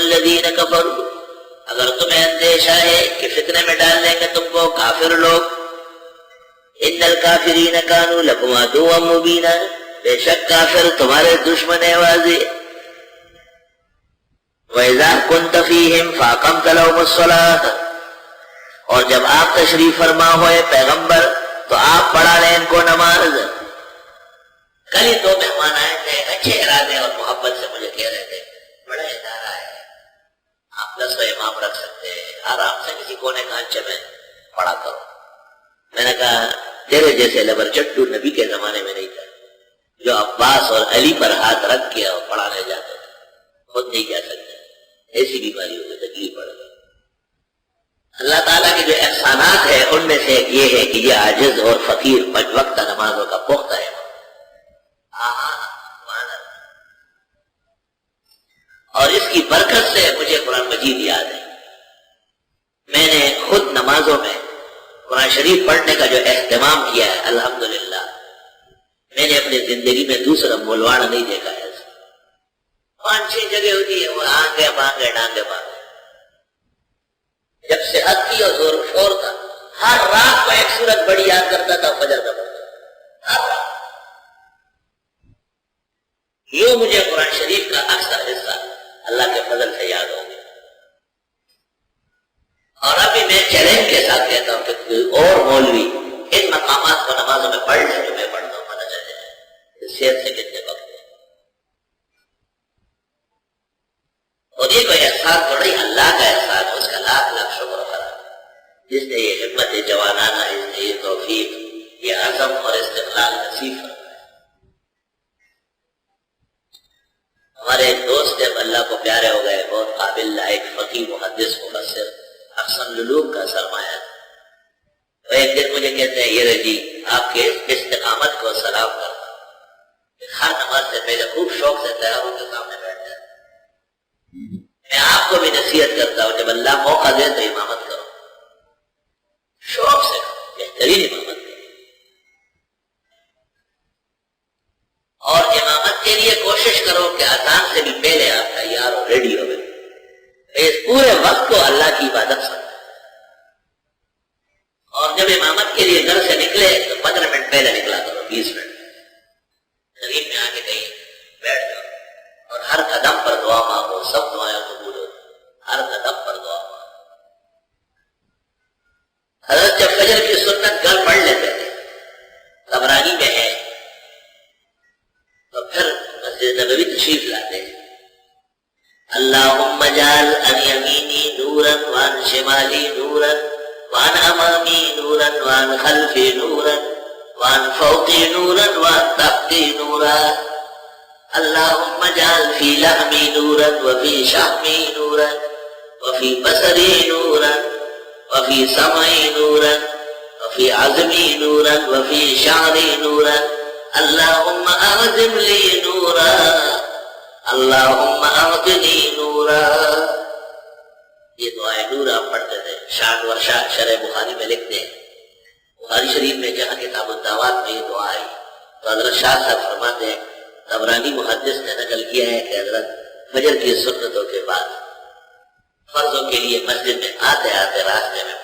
الذین کفروا، اگر تمہیں اندیشہ ہے کہ فتنے میں ڈال دیں گے تم کو کافر لوگ، ان الکافرین کانوا لکم عدوا مبینا، بے شک کافر تمہارے دشمن واضح۔ وَإِذَا كُنْتَ فِيهِمْ فَأَقَمْتَ لَهُمُ الصَّلَاةَ، اور جب آپ تشریف فرما ہوئے پیغمبر تو آپ پڑھا لیں ان کو نماز۔ کل ہی 2 مہمان آئے تھے، اچھے ارادے اور محبت سے مجھے کہہ رہے تھے بڑا ادارہ ہے، آپ 10 امام رکھ سکتے ہیں، آرام سے کسی کونے کانچے میں پڑھا کرو۔ میں نے کہا تیرے جیسے لبر چٹو نبی کے زمانے میں نہیں تھا جو عباس اور علی پر ہاتھ رکھ کے اور پڑھانے جاتے تھے، خود نہیں کہہ سکتے، ایسی بیماری ہوئی تکلیف پڑ گئی۔ اللہ تعالیٰ کے جو احسانات ہیں ان میں سے ایک یہ ہے کہ یہ عاجز اور فقیر 5 وقت نمازوں کا پختہ ہے۔ اور اس کی برکت سے مجھے قرآن مجید یاد ہے، میں نے خود نمازوں میں قرآن شریف پڑھنے کا جو اہتمام کیا ہے الحمدللہ، میں نے اپنی زندگی میں دوسرا مولواڑا نہیں دیکھا ہے۔ 5-6 جگہ ہوتی ہے وہ آنگے مانگے ڈانگے مانگے، جب صحت تھی اور زور شور تھا ہر رات کو ایک سورت بڑی یاد کرتا تھا، فجر کا پڑھتا ہر رات۔ یوں مجھے قرآن شریف کا اکثر حصہ اللہ کے فضل سے یاد ہو گیا۔ اور ابھی میں چیلنج کے ساتھ کہتا ہوں کہ کوئی اور مولوی ان مقامات کو نمازوں میں پڑھ لیں جو میں پڑھتا ہوں، پتہ چل جائے صحت سے کتنے وقت ہے۔ اور یہ کوئی احسان تو نہیں، اللہ کا احسان، اس کا لاکھ لاکھ شکر کرا جس نے یہ ہمت جوانانہ، اس نے یہ توفیق، یہ عزم اور استقلال نصیب فرمایا۔ ہمارے ایک دوست جب اللہ کو پیارے ہو گئے، بہت قابل لائق فقیہ محدث مفسر احسن العلوم کا سرمایہ، وہ ایک دن مجھے کہتے ہیں یہ رجی آپ کے استقامت کو سلام کرتا ہوں، ہر نماز سے پہلے خوب شوق سے تیاروں کے سامنے بیٹھ جاتا ہوں۔ میں آپ کو بھی نصیحت کرتا ہوں جب اللہ موقع دے تو امامت کرو، شوق سے بہترین امامت کرو، اور امامت کے لیے کوشش کرو کہ اذان سے بھی پہلے آپ تیار ہو، ریڈی ہو گئے، اس پورے وقت کو اللہ کی عبادت سمجھو۔ اور جب امامت کے لیے گھر سے نکلے تو 15 منٹ پہلے نکلا کرو، 20 منٹ قریب میں آ کے کہیں بیٹھ جاؤ، اور ہر قدم پر دعا مانگو، سب دعائیں قبول ہو، ہر قدم پر دعا مانگو۔ حضرت جب فجر کی سنت گھر پڑھ لیتے تھے، طبرانی میں ہے، تو پھر مسجد نبوی تشریف لاتے ہیں، اللہم اجعل عن یمینی نورا وعن شمالی نورا وعن امامی نورا وعن خلفی نورا وعن فوقی نورا وعن تحتی نورا، اللہم اجعل فی لحمی نورا وفی شحمی نورا وفی بصری نورا وفی سمعی نورا وفی عظمی نورا وفی شعری نورا، اللہم اعظم لی نورا اللہم اعطنی نورا۔ یہ دعائیں نور آپ پڑھتے تھے، شاہ ورشاہ شرح بخاری میں لکھتے ہیں، بخاری شریف میں جہاں کتاب الدعوات میں یہ دعا آئی تو حضرت شاہ صاحب فرماتے ہیں، طبرانی محدث نے نقل کیا ہے کہ حضرت فجر کی سنتوں کے بعد فرضوں کے لیے مسجد میں آتے آتے راستے میں